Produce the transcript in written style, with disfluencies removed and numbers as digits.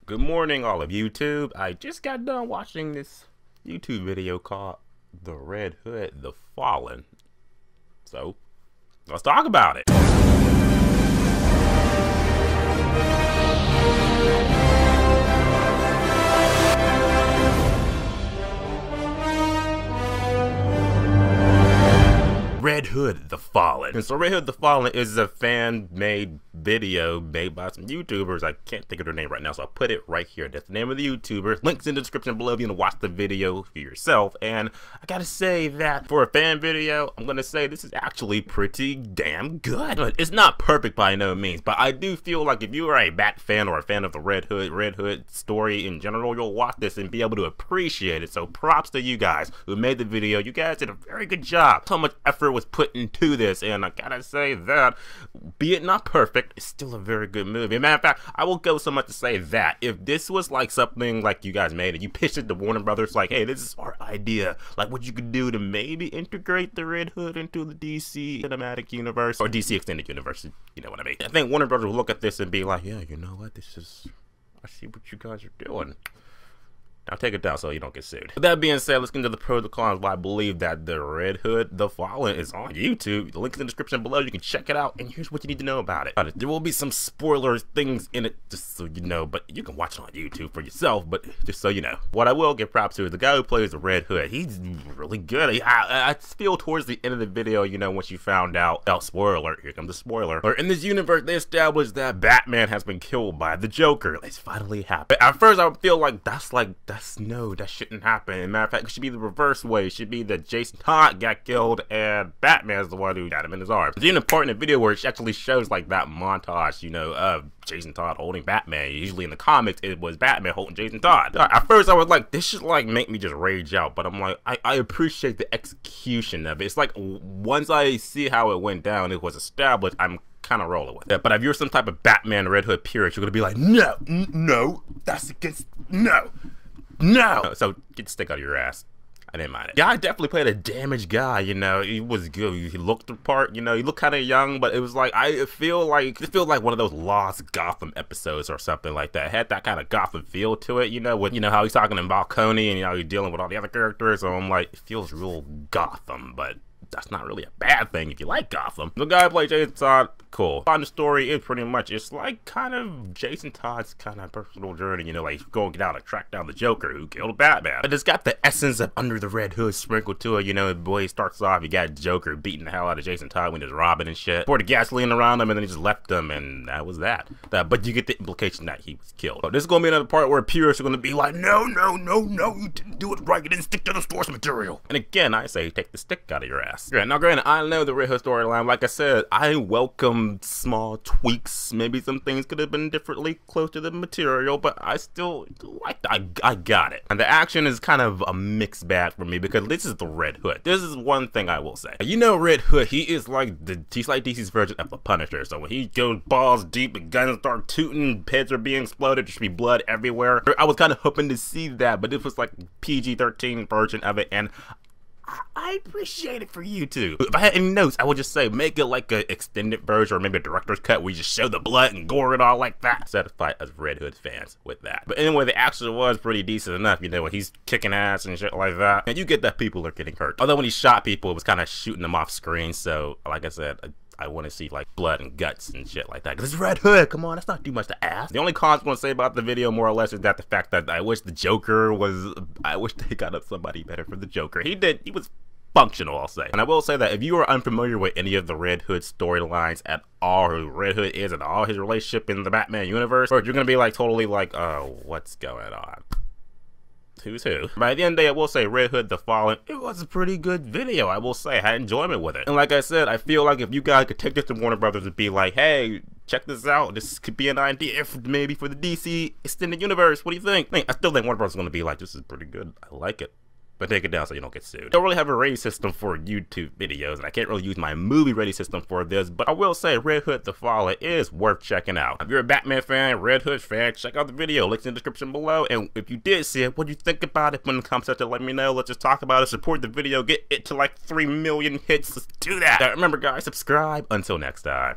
Good morning, all of YouTube. I just got done watching this YouTube video called The Red Hood, The Fallen. So, let's talk about it. Red Hood The Fallen. And so Red Hood The Fallen is a fan-made video made by some YouTubers. I can't think of their name right now, so I'll put it right here. That's the name of the YouTuber. Links in the description below if you want to watch the video for yourself. And I gotta say that for a fan video, I'm gonna say this is actually pretty damn good. It's not perfect by no means, but I do feel like if you are a Bat fan or a fan of the Red Hood story in general, you'll watch this and be able to appreciate it. So props to you guys who made the video. You guys did a very good job. So much effort was put into this, and I gotta say that, be it not perfect, it's still a very good movie. As a matter of fact, I will go so much to say that if this was like something like you guys made it, you pitched it to Warner Brothers like, hey, this is our idea, like what you could do to maybe integrate the Red Hood into the DC cinematic universe, or DC extended universe, you know what I mean. I think Warner Brothers will look at this and be like, yeah, you know what, this is, I see what you guys are doing. Now take it down so you don't get sued. With that being said, let's get into the pros and cons why I believe that the Red Hood The Fallen is on YouTube. The link's in the description below. You can check it out, and here's what you need to know about it. There will be some spoiler things in it, just so you know, but you can watch it on YouTube for yourself, but just so you know. What I will give props to is the guy who plays the Red Hood. He's really good. I feel towards the end of the video, you know, once you found out, spoiler alert, here comes the spoiler. Or in this universe, they established that Batman has been killed by the Joker. It's finally happened. At first, I would feel like no, that shouldn't happen. As a matter of fact, it should be the reverse way. It should be that Jason Todd got killed and Batman's the one who got him in his arms. There's even a part in the video where it actually shows like that montage, you know, of Jason Todd holding Batman. Usually in the comics, it was Batman holding Jason Todd. At first, I was like, this should like make me just rage out, but I'm like, I appreciate the execution of it. It's like once I see how it went down, it was established, I'm kind of rolling with it. But if you're some type of Batman Red Hood purist, you're gonna be like, no, that's against, no. So get the stick out of your ass. I didn't mind it. Yeah, I definitely played a damaged guy, you know. He was good. He looked the part, you know. He looked kind of young, but it was like, it felt like one of those Lost Gotham episodes or something like that. It had that kind of Gotham feel to it, you know, with, you know, how he's talking in Balcony and, you know, he's dealing with all the other characters. So I'm like, it feels real Gotham, but that's not really a bad thing if you like Gotham. The guy who played Jason Todd, cool. On the story is pretty much, it's like kind of Jason Todd's kind of personal journey, you know, like going out and track down the Joker who killed Batman. But it's got the essence of Under the Red Hood sprinkled to it, you know. Boy, he starts off, you got Joker beating the hell out of Jason Todd when he's robbing and shit. Poured the gasoline around him and then he just left him, and that was that. But you get the implication that he was killed. So this is gonna be another part where purists are gonna be like, no, you didn't do it right, you didn't stick to the source material. And again, I say, take the stick out of your ass. Yeah, now granted, I know the Red Hood storyline, like I said, I welcome small tweaks. Maybe some things could have been differently close to the material, but I still like I got it. And the action is kind of a mixed bag for me because this is the Red Hood. This is one thing I will say. You know, Red Hood, he's like DC's version of the Punisher. So when he goes balls deep and guns start tooting, heads are being exploded, there should be blood everywhere. I was kind of hoping to see that, but this was like PG-13 version of it, and I appreciate it for you too. If I had any notes, I would just say make it like an extended version or maybe a director's cut where you just show the blood and gore and all like that. Satisfied as Red Hood fans with that. But anyway, the action was pretty decent enough, you know, when he's kicking ass and shit like that. And you get that people are getting hurt. Although when he shot people, it was kind of shooting them off screen. So like I said, I want to see like blood and guts and shit like that. Cause it's Red Hood, come on, that's not too much to ask. The only cons I want to say about the video more or less is that the fact that I wish they got up somebody better for the Joker. He was functional, I'll say. And I will say that if you are unfamiliar with any of the Red Hood storylines at all, or who Red Hood is and all his relationship in the Batman universe, or you're gonna be like totally like, oh, what's going on? Who's who? But at the end of the day, I will say Red Hood The Fallen, it was a pretty good video. I will say I had enjoyment with it. And like I said, I feel like if you guys could take this to Warner Brothers and be like, hey, check this out, this could be an idea maybe for the DC extended universe, what do you think? I still think Warner Brothers is gonna be like, this is pretty good, I like it. But take it down so you don't get sued. Don't really have a rating system for YouTube videos, and I can't really use my movie rating system for this, but I will say Red Hood The Fallen is worth checking out. If you're a Batman fan, Red Hood fan, check out the video. Links in the description below. And if you did see it, what do you think about it? Put in the comment section, let me know. Let's just talk about it, support the video, get it to like 3 million hits. Let's do that. Now, remember guys, subscribe. Until next time.